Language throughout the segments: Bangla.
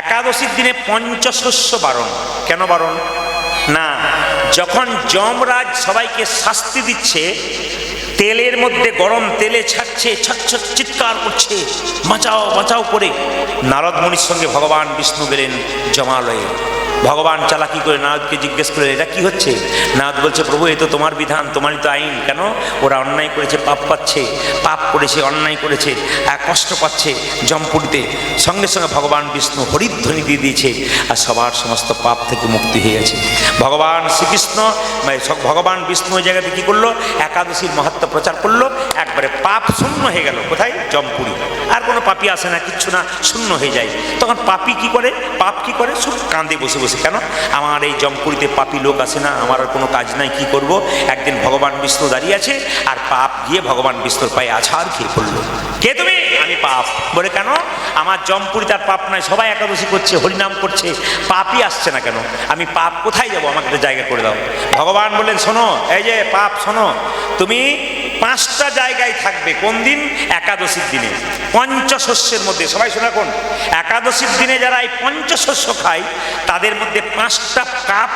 একাদশীর দিনে পঞ্চশস্য বারণ। কেন বারণ? না, যখন যমরাজ সবাইকে শাস্তি দিচ্ছে, তেলের মধ্যে গরম তেলে ছাড়ছে, ছটছট চিৎকার করছে, বাঁচাও বাঁচাও করে, নারদ মুনির সঙ্গে ভগবান বিষ্ণু গেলেন জমালয়ে। ভগবান চালাকি করে নারদকে জিজ্ঞেস করলেন, এটা কি হচ্ছে? নারদ বলছে, প্রভু এ তো তোমার বিধান, তোমারই তো আইন। কেন? ওরা অন্যায় করেছে, পাপ পাচ্ছে, পাপ করেছে, অন্যায় করেছে, কষ্ট পাচ্ছে যমপুরীতে। সঙ্গে সঙ্গে ভগবান বিষ্ণু হরিধ্বনি দিয়ে দিয়েছে, আর সবার সমস্ত পাপ থেকে মুক্তি হয়ে গেছে। ভগবান শ্রীকৃষ্ণ ভগবান বিষ্ণু ওই জায়গাতে কী করলো? একাদশীর মাহাত্ম্য প্রচার করলো, একবারে পাপ শূন্য হয়ে গেল। কোথায়? যমপুরী। আর কোনো পাপি আসে না, কিচ্ছু না, শূন্য হয়ে যায়। তখন পাপি কি করে? পাপ কি করে? সব কাঁদে বসে বসে, কেন আমার এই যমপুরীতে পাপি লোক আসে না, আমার আর কোনো কাজ নাই, কি করব? একদিন ভগবান বিষ্ণু দাঁড়িয়ে আছে, আর পাপ গিয়ে ভগবান বিষ্ণুর পায়ে আছাড় খেয়ে পড়লো। কে তুমি? আমি পাপ। বলে কেন? আমার যমপুরীতে আর পাপ নাই, সবাই একাদশী করছে, হরিনাম করছে, পাপই আসছে না কেন? আমি পাপ কোথায় যাব? আমাকে একটা জায়গা করে দাও। ভগবান বললেন, শোনো, এই যে পাপ, শোনো, তুমি 5টা জায়গায় থাকবে। কোন দিন? একাদশীর দিনে, পঞ্চশস্যের মধ্যে। সবাই শোনা, কোন? একাদশীর দিনে যারা এই পঞ্চশস্য খায়, তাদের মধ্যে 5টা পাপ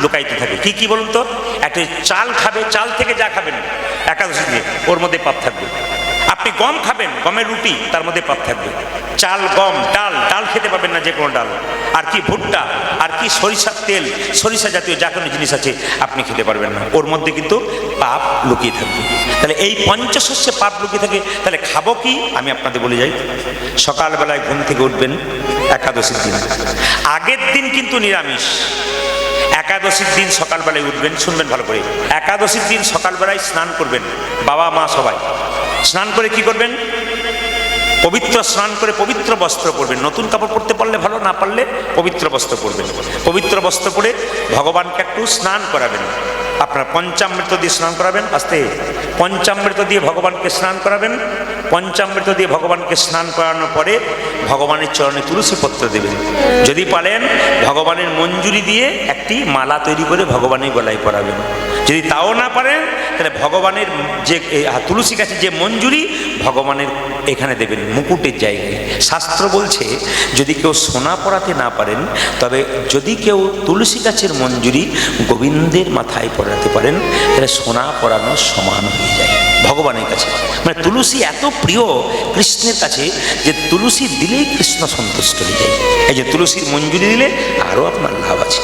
লুকাইতে থাকে। কি কি বলুন তো? একটা চাল খাবে, চাল থেকে যা খাবেন একাদশী দিনে, ওর মধ্যে পাপ থাকবে। আপনি গম খাবেন, গমের রুটি, তার মধ্যে পাপ থাকবে। চাল, গম, ডাল, ডাল খেতে পাবেন না, যে কোনো ডাল। আর কি? ভুট্টা, আর কি? সরিষার তেল, সরিষা জাতীয় যা কোনো জিনিস আছে আপনি খেতে পারবেন না, ওর মধ্যে কিন্তু পাপ লুকিয়ে থাকবে। তাহলে এই পঞ্চশস্যে পাপ লুকিয়ে থাকে, তাহলে খাবো কি? আমি আপনাদের বলে যাই, সকালবেলায় ঘুম থেকে উঠবেন একাদশীর দিন, আগের দিন কিন্তু নিরামিষ। একাদশীর দিন সকালবেলায় উঠবেন, শুনবেন ভালো করে, একাদশীর দিন সকালবেলায় স্নান করবেন, বাবা মা সবাই স্নান করে কি করবেন? পবিত্র স্নান করে পবিত্র বস্ত্র পরবেন। নতুন কাপড় পরতে পারলে ভালো, না পারলে পবিত্র বস্ত্র পরবেন। পবিত্র বস্ত্র পরে ভগবানকে একটু স্নান করাবেন। আপনার পঞ্চামৃত দিয়ে স্নান করাবেন, আস্তে পঞ্চামৃত দিয়ে ভগবানকে স্নান করাবেন। পঞ্চামৃত দিয়ে ভগবানকে স্নান করানোর পরে ভগবানের চরণে তুলসী পত্র দেবেন। যদি পারেন ভগবানের মঞ্জুরি দিয়ে একটি মালা তৈরি করে ভগবানের গলায় পরাবেন। যদি তাও না পারেন, তাহলে ভগবানের যে তুলসী গাছে যে মঞ্জুরি, ভগবানের এখানে দেবেন, মুকুটের জায়গায়। শাস্ত্র বলছে, যদি কেউ সোনা পরাতে না পারেন, তবে যদি কেউ তুলসী গাছের মঞ্জুরি গোবিন্দের মাথায় পরাতে পারেন, তাহলে সোনা পরানোর সমান হয়ে যায় ভগবানের কাছে। মানে তুলসী এত প্রিয় কৃষ্ণের কাছে যে তুলসী দিলেই কৃষ্ণ সন্তুষ্ট হয়ে যায়। এই যে তুলসীর মঞ্জুরি দিলে আরও আপনার লাভ আছে।